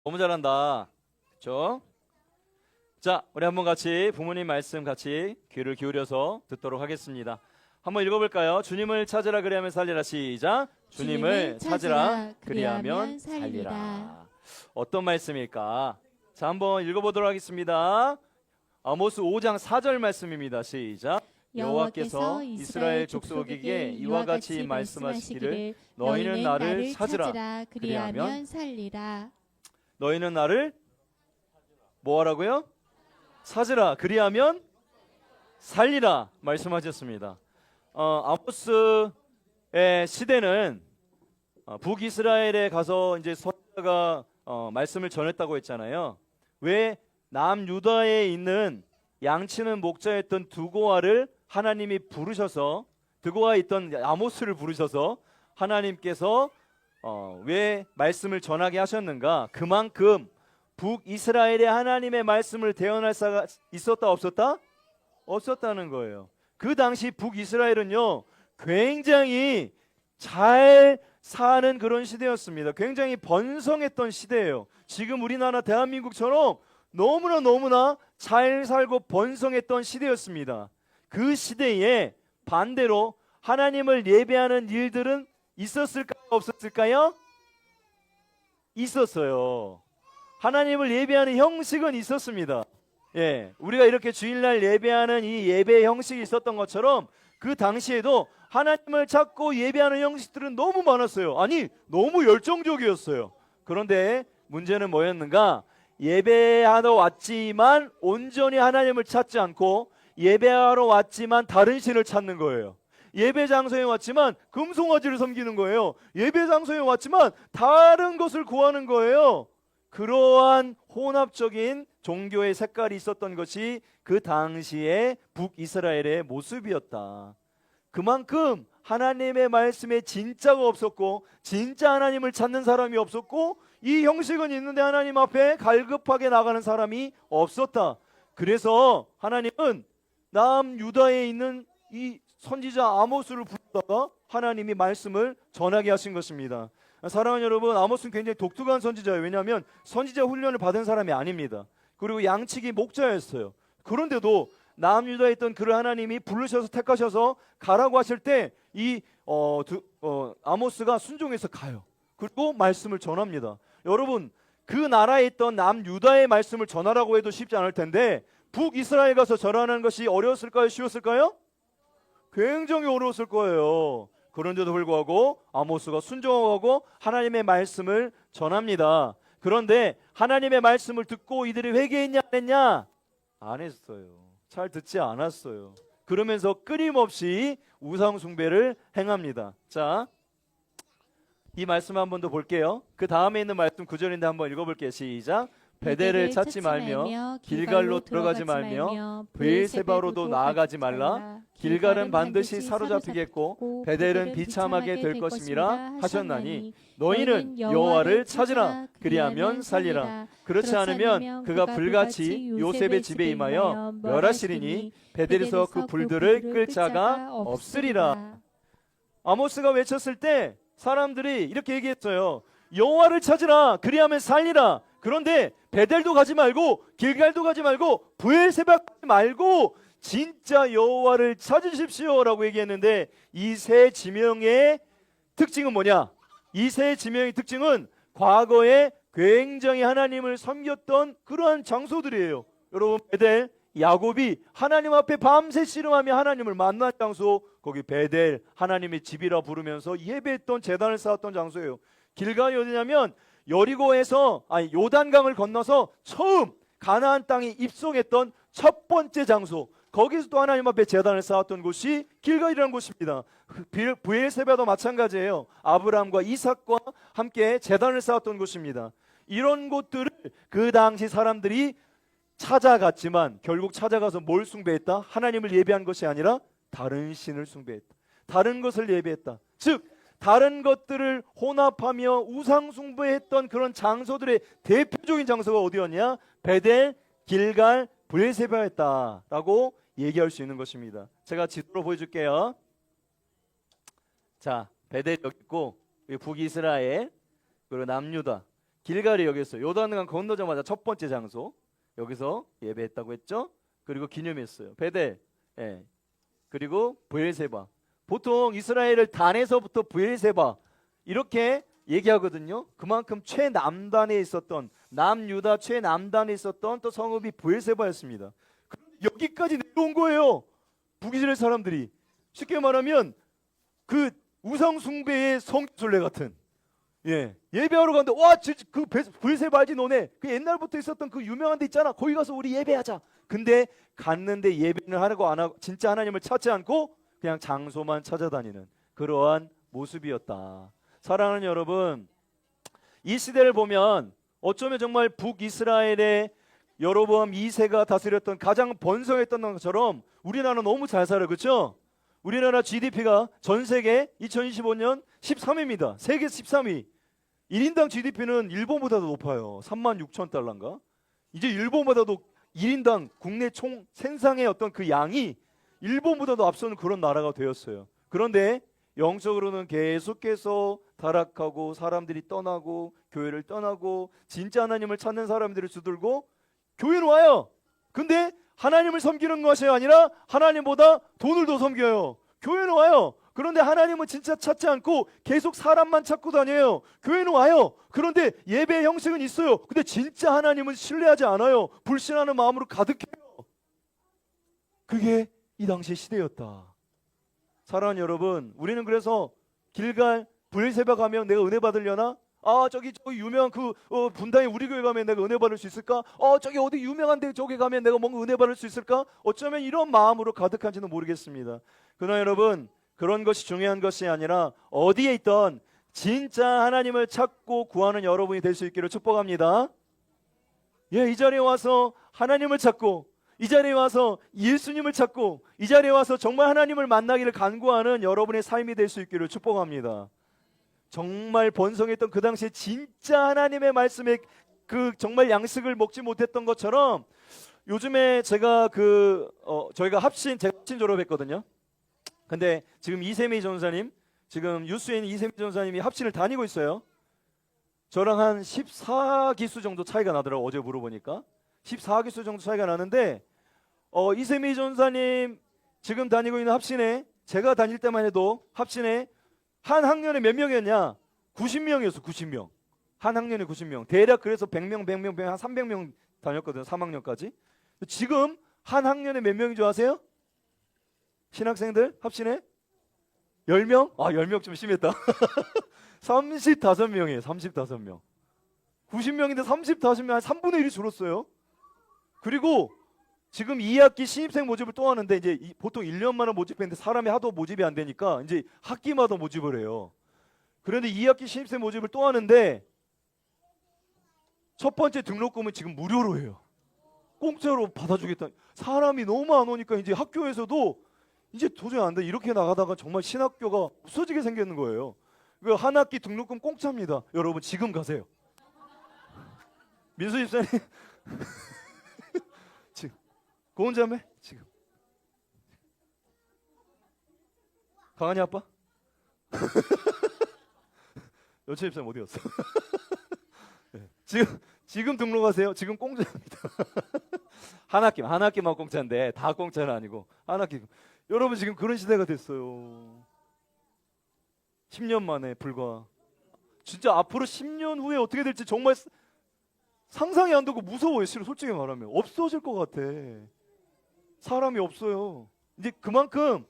너무 잘한다. 그렇죠? 자, 우리 한번 같이 부모님 말씀 같이 귀를 기울여서 듣도록 하겠습니다. 한번 읽어볼까요? 주님을 찾으라 그리하면 살리라. 시작. 주님을 찾으라 그리하면 살리라. 어떤 말씀일까? 자, 한번 읽어보도록 하겠습니다. 아모스 5장 4절 말씀입니다. 시작. 여호와께서 이스라엘 족속에게 이와 같이 말씀하시기를 너희는 나를 찾으라 그리하면 살리라. 너희는 나를 뭐하라고요? 찾으라 그리하면 살리라 말씀하셨습니다. 아모스의 시대는 북이스라엘에 가서 이제 선지자가 말씀을 전했다고 했잖아요. 왜 남유다에 있는 양치는 목자였던 두고아를 하나님이 부르셔서, 두고아에 있던 아모스를 부르셔서 하나님께서 왜 말씀을 전하게 하셨는가? 그만큼 북이스라엘에 하나님의 말씀을 대언할 자가 있었다 없었다? 없었다는 거예요. 그 당시 북이스라엘은요 굉장히 잘 사는 그런 시대였습니다. 굉장히 번성했던 시대예요. 지금 우리나라 대한민국처럼 너무나 잘 살고 번성했던 시대였습니다. 그 시대에 반대로 하나님을 예배하는 일들은 있었을까요? 없었을까요? 있었어요. 하나님을 예배하는 형식은 있었습니다. 예, 우리가 이렇게 주일날 예배하는 이 예배 형식이 있었던 것처럼 그 당시에도 하나님을 찾고 예배하는 형식들은 너무 많았어요. 아니, 너무 열정적이었어요. 그런데 문제는 뭐였는가? 예배하러 왔지만 온전히 하나님을 찾지 않고 예배하러 왔지만 다른 신을 찾는 거예요. 예배 장소에 왔지만 금송아지를 섬기는 거예요. 예배 장소에 왔지만 다른 것을 구하는 거예요. 그러한 혼합적인 종교의 색깔이 있었던 것이 그 당시의 북이스라엘의 모습이었다. 그만큼 하나님의 말씀에 진짜가 없었고 진짜 하나님을 찾는 사람이 없었고 이 형식은 있는데 하나님 앞에 갈급하게 나가는 사람이 없었다. 그래서 하나님은 남유다에 있는 이 선지자 아모스를 부르다가 하나님이 말씀을 전하게 하신 것입니다. 사랑하는 여러분, 아모스는 굉장히 독특한 선지자예요. 왜냐하면 선지자 훈련을 받은 사람이 아닙니다. 그리고 양치기 목자였어요. 그런데도 남유다에 있던 그를 하나님이 부르셔서 택하셔서 가라고 하실 때 이 아모스가 순종해서 가요. 그리고 말씀을 전합니다. 여러분, 그 나라에 있던 남유다의 말씀을 전하라고 해도 쉽지 않을 텐데 북이스라엘 가서 전하는 것이 어려웠을까요? 쉬웠을까요? 굉장히 어려웠을 거예요. 그런데도 불구하고 아모스가 순종하고 하나님의 말씀을 전합니다. 그런데 하나님의 말씀을 듣고 이들이 회개했냐 안 했냐? 안 했어요. 잘 듣지 않았어요. 그러면서 끊임없이 우상 숭배를 행합니다. 자, 이 말씀 한 번 더 볼게요. 그 다음에 있는 말씀 9절인데 한번 읽어볼게요. 시작. 베델을 찾지 말며 길갈로 들어가지 말며 브엘세바로도 나아가지 말라. 길갈은 반드시 사로잡히겠고 베델은 비참하게 될 것임이라 하셨나니 너희는 여호와를 찾으라 그리하면 살리라. 그렇지 않으면 그가 불같이 요셉의 집에 임하여 멸하시리니 베델에서 그 불들을 끌 자가 없으리라. 아모스가 외쳤을 때 사람들이 이렇게 얘기했어요. 여호와를 찾으라 그리하면 살리라. 그런데 베델도 가지 말고 길갈도 가지 말고 브엘세바 가지 말고 진짜 여호와를 찾으십시오라고 얘기했는데 이 세 지명의 특징은 뭐냐? 이 세 지명의 특징은 과거에 굉장히 하나님을 섬겼던 그러한 장소들이에요. 여러분, 베델, 야곱이 하나님 앞에 밤새 씨름하며 하나님을 만난 장소, 거기 베델, 하나님의 집이라 부르면서 예배했던 제단을 쌓았던 장소예요. 길갈이 어디냐면 여리고에서 요단강을 건너서 처음 가나안 땅에 입성했던 첫 번째 장소, 거기서 또 하나님 앞에 제단을 쌓았던 곳이 길갈이라는 곳입니다. 브엘세바도 마찬가지예요. 아브라함과 이삭과 함께 제단을 쌓았던 곳입니다. 이런 곳들을 그 당시 사람들이 찾아갔지만 결국 찾아가서 뭘 숭배했다? 하나님을 예배한 것이 아니라 다른 신을 숭배했다. 다른 것을 예배했다. 즉 다른 것들을 혼합하며 우상 숭배했던 그런 장소들의 대표적인 장소가 어디였냐? 베델, 길갈, 브엘세바였다라고 얘기할 수 있는 것입니다. 제가 지도로 보여줄게요. 자, 베델 여기 있고 북이스라엘 그리고 남유다. 길갈이 여기였어요. 요단강 건너자마자 첫 번째 장소 여기서 예배했다고 했죠. 그리고 기념했어요. 베델, 예. 그리고 브엘세바. 보통 이스라엘을 단에서부터 브엘세바 이렇게 얘기하거든요. 그만큼 최남단에 있었던 남유다 최남단에 있었던 또 성읍이 브엘세바였습니다. 여기까지 내려온 거예요. 북이스라엘 사람들이. 쉽게 말하면 그 우상 숭배의 성순례 같은. 예, 예배하러 가는데 그 브엘세바 알지 너네? 그 옛날부터 있었던 그 유명한 데 있잖아. 거기 가서 우리 예배하자. 근데 갔는데 예배는 하고 안 하고 진짜 하나님을 찾지 않고 그냥 장소만 찾아다니는 그러한 모습이었다. 사랑하는 여러분, 이 시대를 보면 어쩌면 정말 북이스라엘의 여로보암 2세가 다스렸던 가장 번성했던 것처럼 우리나라는 너무 잘 살아요. 그렇죠? 우리나라 GDP가 전 세계 2025년 13위입니다. 세계 13위. 1인당 GDP는 일본보다도 높아요. 36,000달러인가? 이제 일본보다도 1인당 국내 총 생산의 어떤 그 양이 일본보다도 앞서는 그런 나라가 되었어요. 그런데 영적으로는 계속해서 타락하고 사람들이 떠나고 교회를 떠나고 진짜 하나님을 찾는 사람들을 두들고 교회는 와요. 근데 하나님을 섬기는 것이 아니라 하나님보다 돈을 더 섬겨요. 교회는 와요. 그런데 하나님은 진짜 찾지 않고 계속 사람만 찾고 다녀요. 교회는 와요. 그런데 예배 형식은 있어요. 근데 진짜 하나님은 신뢰하지 않아요. 불신하는 마음으로 가득해요. 그게 이 당시의 시대였다. 사랑하는 여러분, 우리는 그래서 길갈 브엘세바 가면 내가 은혜 받으려나? 저기 유명한 그 분당에 우리 교회 가면 내가 은혜 받을 수 있을까? 저기 어디 유명한데 저기 가면 내가 뭔가 은혜 받을 수 있을까? 어쩌면 이런 마음으로 가득한지는 모르겠습니다. 그러나 여러분, 그런 것이 중요한 것이 아니라 어디에 있던 진짜 하나님을 찾고 구하는 여러분이 될 수 있기를 축복합니다. 예, 이 자리에 와서 하나님을 찾고 이 자리에 와서 예수님을 찾고 이 자리에 와서 정말 하나님을 만나기를 간구하는 여러분의 삶이 될 수 있기를 축복합니다. 정말 번성했던 그 당시에 진짜 하나님의 말씀에 그 정말 양식을 먹지 못했던 것처럼 요즘에 제가 저희가 제가 합신 졸업했거든요. 근데 지금 이세미 전사님, 지금 유수에 있는 이세미 전사님이 합신을 다니고 있어요. 저랑 한 14기수 정도 차이가 나더라고요. 어제 물어보니까 14기수 정도 차이가 나는데 이세미 전사님 지금 다니고 있는 합신에 제가 다닐 때만 해도 합신에 한 학년에 몇 명이었냐? 90명이었어. 90명. 한 학년에 90명. 대략 그래서 100명 한 300명 다녔거든요. 3학년까지. 지금 한 학년에 몇 명인 줄 아세요? 신학생들 합신에 10명? 10명 좀 심했다. 35명이에요. 35명. 90명인데 35명 한 3분의 1이 줄었어요. 그리고 지금 2학기 신입생 모집을 또 하는데 이제 보통 1년만에 모집했는데 사람이 하도 모집이 안 되니까 이제 학기마다 모집을 해요. 그런데 2학기 신입생 모집을 또 하는데 첫 번째 등록금은 지금 무료로 해요. 공짜로 받아주겠다. 사람이 너무 안 오니까 이제 학교에서도 이제 도저히 안 돼. 이렇게 나가다가 정말 신학교가 없어지게 생겼는 거예요. 그 한 학기 등록금 공짜입니다. 여러분 지금 가세요. 민수 집사님 지금 고은자매 지금 강한이 아빠 여체 집사님 어디 갔어? 네. 지금 등록하세요. 지금 공짜입니다. 한 학기만 공짜인데 다 공짜는 아니고 한 학기. 여러분 지금 그런 시대가 됐어요. 10년 만에 불과. 진짜 앞으로 10년 후에 어떻게 될지 정말 상상이 안 되고 무서워요. 솔직히 말하면 없어질 것 같아. 사람이 없어요. 이제 그만큼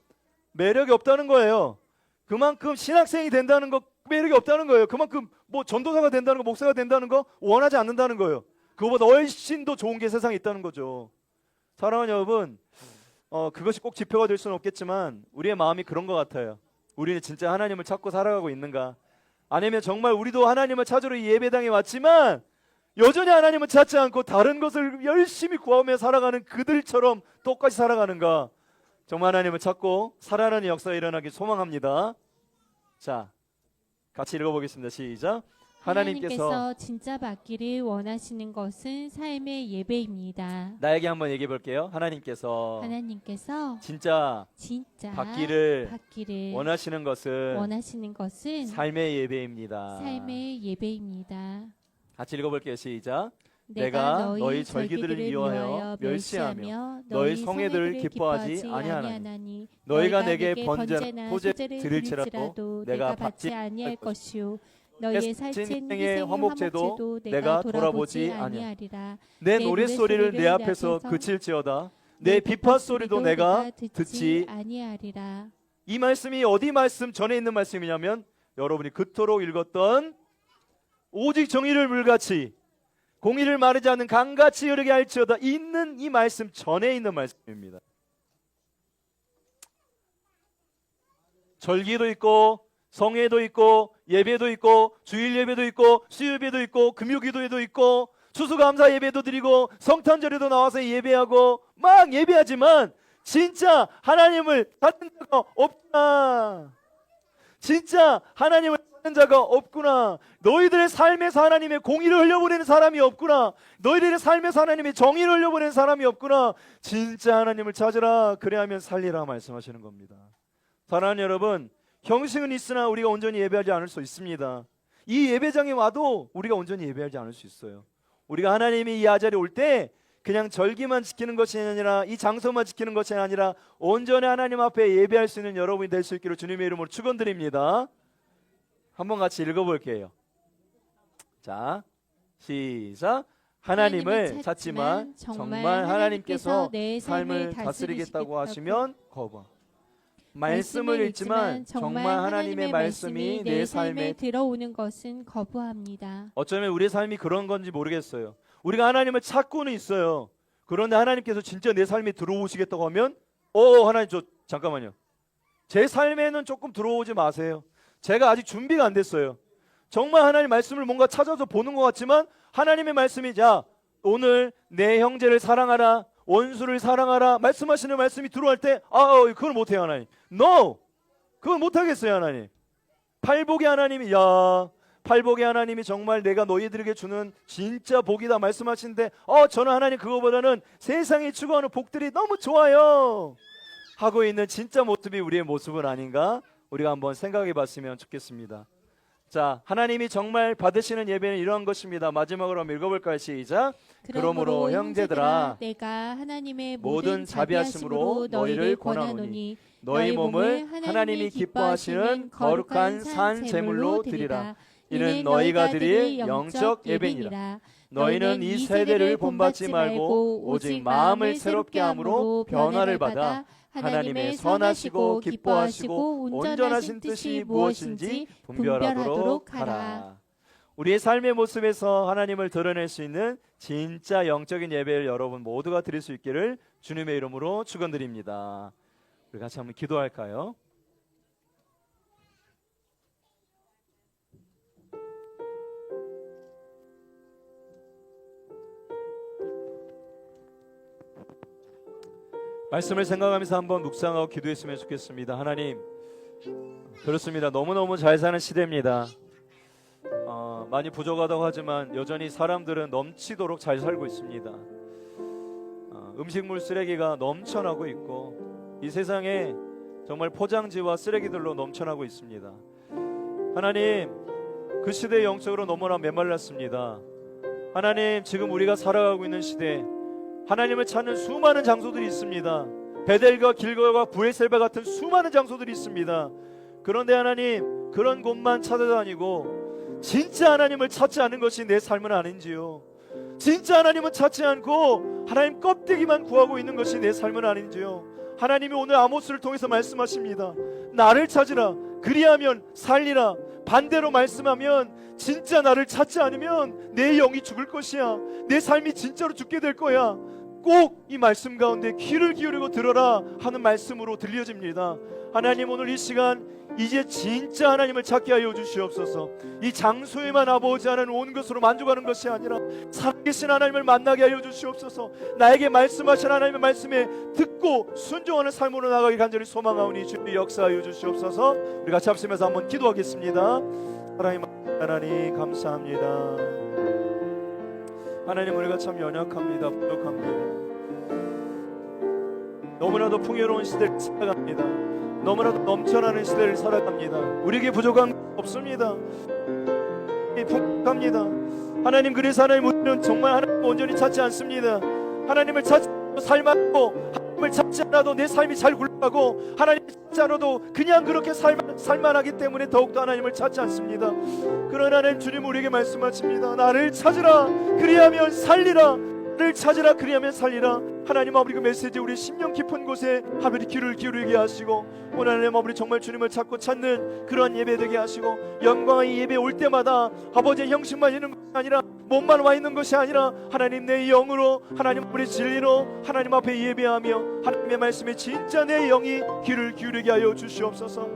매력이 없다는 거예요. 그만큼 신학생이 된다는 거 매력이 없다는 거예요. 그만큼 뭐 전도사가 된다는 거, 목사가 된다는 거 원하지 않는다는 거예요. 그거보다 훨씬 더 좋은 게 세상에 있다는 거죠. 사랑하는 여러분, 그것이 꼭 지표가 될 수는 없겠지만 우리의 마음이 그런 것 같아요. 우리는 진짜 하나님을 찾고 살아가고 있는가? 아니면 정말 우리도 하나님을 찾으러 이 예배당에 왔지만 여전히 하나님을 찾지 않고 다른 것을 열심히 구하며 살아가는 그들처럼 똑같이 살아가는가? 정말 하나님을 찾고 살아가는 역사가 일어나길 소망합니다. 자, 같이 읽어보겠습니다. 시작. 하나님께서 진짜 받기를 원하시는 것은 삶의 예배입니다. 나에게 한번 얘기해 볼게요. 하나님께서 진짜 받기를 원하시는 것은 삶의 예배입니다. 삶의 예배입니다. 같이 읽어볼게요. 시작. 내가 너희 절기들을 위하여 멸시하며 너희 성회들을 기뻐하지 아니하나니 너희가 내게 번제나 소제를 드릴지라도 내가 받지 아니할 것이요 너희의 살찐 희생의 화목제도 내가 돌아보지 아니하리라. 내 노랫소리를 내 앞에서 그칠지어다. 내 비파소리도 내가 듣지 아니하리라. 이 말씀이 어디 말씀 전에 있는 말씀이냐면 여러분이 그토록 읽었던 오직 정의를 물같이 공의를 마르지 않는 강같이 흐르게 할지어다 있는 이 말씀 전에 있는 말씀입니다. 절기도 있고 성회도 있고 예배도 있고 주일 예배도 있고 수요예배도 있고 금요기도에도 있고 추수감사 예배도 드리고 성탄절에도 나와서 예배하고 막 예배하지만 진짜 하나님을 찾는 자가 없구나. 진짜 하나님을 찾는 자가 없구나. 너희들의 삶에서 하나님의 공의를 흘려보내는 사람이 없구나. 너희들의 삶에서 하나님의 정의를 흘려보내는 사람이 없구나. 진짜 하나님을 찾으라. 그래야면 살리라 말씀하시는 겁니다. 사랑하는 여러분, 형식은 있으나 우리가 온전히 예배하지 않을 수 있습니다. 이 예배장에 와도 우리가 온전히 예배하지 않을 수 있어요. 우리가 하나님이 이 아자리에 올 때 그냥 절기만 지키는 것이 아니라 이 장소만 지키는 것이 아니라 온전히 하나님 앞에 예배할 수 있는 여러분이 될 수 있기를 주님의 이름으로 축원드립니다. 한번 같이 읽어볼게요. 자, 시작. 하나님을 찾지만 정말 하나님께서 내 삶을 다스리겠다고 하시면 거부. 말씀을 읽지만 정말 하나님의 말씀이 내 삶에 들어오는 것은 거부합니다. 어쩌면 우리의 삶이 그런 건지 모르겠어요. 우리가 하나님을 찾고는 있어요. 그런데 하나님께서 진짜 내 삶에 들어오시겠다고 하면 하나님 저 잠깐만요. 제 삶에는 조금 들어오지 마세요. 제가 아직 준비가 안 됐어요. 정말 하나님 말씀을 뭔가 찾아서 보는 것 같지만 하나님의 말씀이 자 오늘 내 형제를 사랑하라 원수를 사랑하라 말씀하시는 말씀이 들어올 때 그걸 못해요 하나님. No! 그걸 못하겠어요 하나님. 팔복의 하나님이 팔복의 하나님이 정말 내가 너희들에게 주는 진짜 복이다 말씀하시는데 저는 하나님 그거보다는 세상이 추구하는 복들이 너무 좋아요 하고 있는 진짜 모습이 우리의 모습은 아닌가 우리가 한번 생각해 봤으면 좋겠습니다. 자, 하나님이 정말 받으시는 예배는 이러한 것입니다. 마지막으로 한번 읽어볼까요? 시작. 그러므로 형제들아 내가 하나님의 모든 자비하심으로 너희를 권하노니 너희 몸을 하나님이 기뻐하시는 거룩한 산 제물로 드리라. 이는 너희가 드릴 영적 예배니라. 너희는 이 세대를 본받지 말고 오직 마음을 새롭게 함으로 변화를 받아 하나님의 선하시고 기뻐하시고 온전하신 뜻이 무엇인지 분별하도록 하라. 우리의 삶의 모습에서 하나님을 드러낼 수 있는 진짜 영적인 예배를 여러분 모두가 드릴 수 있기를 주님의 이름으로 축원드립니다. 우리 같이 한번 기도할까요? 말씀을 생각하면서 한번 묵상하고 기도했으면 좋겠습니다. 하나님, 그렇습니다. 너무너무 잘 사는 시대입니다. 많이 부족하다고 하지만 여전히 사람들은 넘치도록 잘 살고 있습니다. 음식물 쓰레기가 넘쳐나고 있고 이 세상에 정말 포장지와 쓰레기들로 넘쳐나고 있습니다. 하나님, 그 시대의 영적으로 너무나 메말랐습니다. 하나님, 지금 우리가 살아가고 있는 시대 하나님을 찾는 수많은 장소들이 있습니다. 베델과 길거와 브에셀바 같은 수많은 장소들이 있습니다. 그런데 하나님, 그런 곳만 찾아다니고 진짜 하나님을 찾지 않은 것이 내 삶은 아닌지요? 진짜 하나님은 찾지 않고 하나님 껍데기만 구하고 있는 것이 내 삶은 아닌지요? 하나님이 오늘 아모스를 통해서 말씀하십니다. 나를 찾으라. 그리하면 살리라. 반대로 말씀하면 진짜 나를 찾지 않으면 내 영이 죽을 것이야. 내 삶이 진짜로 죽게 될 거야. 꼭 이 말씀 가운데 귀를 기울이고 들어라 하는 말씀으로 들려집니다. 하나님, 오늘 이 시간 이제 진짜 하나님을 찾게 하여 주시옵소서. 이 장소에만 아버지 하나님 온 것으로 만족하는 것이 아니라 살아계신 하나님을 만나게 하여 주시옵소서. 나에게 말씀하신 하나님의 말씀에 듣고 순종하는 삶으로 나가기 간절히 소망하오니 주님 역사하여 주시옵소서. 우리 같이 합심해서 한번 기도하겠습니다. 하나님 감사합니다. 하나님, 우리가 참 연약합니다. 부족합니다. 너무나도 풍요로운 시대를 살아갑니다. 너무나도 넘쳐나는 시대를 살아갑니다. 우리에게 부족한 것 없습니다. 부족합니다. 하나님, 그래서 하나님 우리는 정말 하나님 온전히 찾지 않습니다. 하나님을 찾지 않고 삶았고, 하나님을 찾지 않아도 내 삶이 잘 굴러가고, 하나님을 찾지 않아도 그냥 그렇게 살만하기 때문에 더욱더 하나님을 찾지 않습니다. 그러나 하나님, 주님 우리에게 말씀하십니다. 나를 찾으라, 그리하면 살리라. 나를 찾으라, 그리하면 살리라. 하나님 아버지, 그 메시지 우리 심령 깊은 곳에 하늘이 귀를 기울이게 하시고, 오늘 하나님 아버지 정말 주님을 찾고 찾는 그러한 예배 되게 하시고, 영광의 예배 올 때마다 아버지의 형식만 있는 것이 아니라, 몸만 와 있는 것이 아니라, 하나님 내 영으로, 하나님 우리 진리로 하나님 앞에 예배하며 하나님의 말씀에 진짜 내 영이 귀를 기울이게 하여 주시옵소서.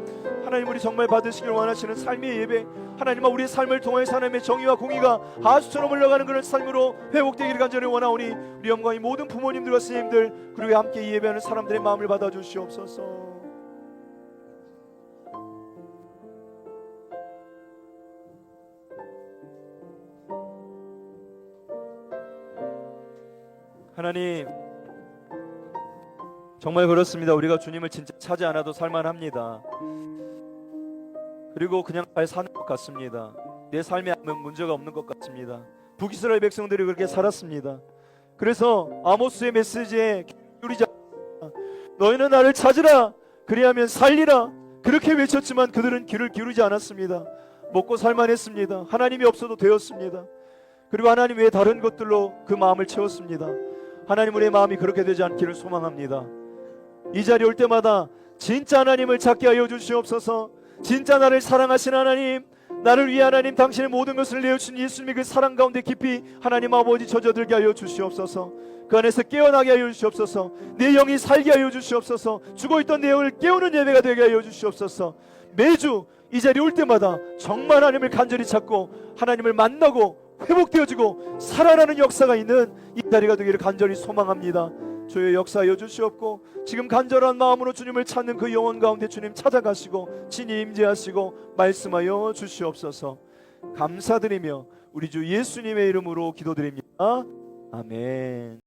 하나님, 우리 정말 받으시길 원하시는 삶의 예배, 하나님아, 우리의 삶을 통해서 하나님의 정의와 공의가 하수처럼 흘러가는 그런 삶으로 회복되기를 간절히 원하오니, 우리 영광의 모든 부모님들과 스님들, 그리고 함께 예배하는 사람들의 마음을 받아주시옵소서. 하나님, 정말 그렇습니다. 우리가 주님을 진짜 찾지 않아도 살만합니다. 그리고 그냥 잘 사는 것 같습니다. 내 삶에 아무 문제가 없는 것 같습니다. 북이스라엘 백성들이 그렇게 살았습니다. 그래서 아모스의 메시지에 기울이지 않습니다. 너희는 나를 찾으라, 그리하면 살리라. 그렇게 외쳤지만 그들은 귀를 기울이지 않았습니다. 먹고 살만했습니다. 하나님이 없어도 되었습니다. 그리고 하나님 외에 다른 것들로 그 마음을 채웠습니다. 하나님, 우리의 마음이 그렇게 되지 않기를 소망합니다. 이 자리에 올 때마다 진짜 하나님을 찾게 하여 주시옵소서. 진짜 나를 사랑하시는 하나님, 나를 위해 하나님 당신의 모든 것을 내어주신 예수님의 그 사랑 가운데 깊이 하나님 아버지 젖어들게 하여 주시옵소서. 그 안에서 깨어나게 하여 주시옵소서. 내 영이 살게 하여 주시옵소서. 죽어있던 내 영을 깨우는 예배가 되게 하여 주시옵소서. 매주 이 자리에 올 때마다 정말 하나님을 간절히 찾고 하나님을 만나고 회복되어지고 살아나는 역사가 있는 이 자리가 되기를 간절히 소망합니다. 주여 역사하여 주시옵고, 지금 간절한 마음으로 주님을 찾는 그 영혼 가운데 주님 찾아가시고 친히 임재하시고 말씀하여 주시옵소서. 감사드리며 우리 주 예수님의 이름으로 기도드립니다. 아멘.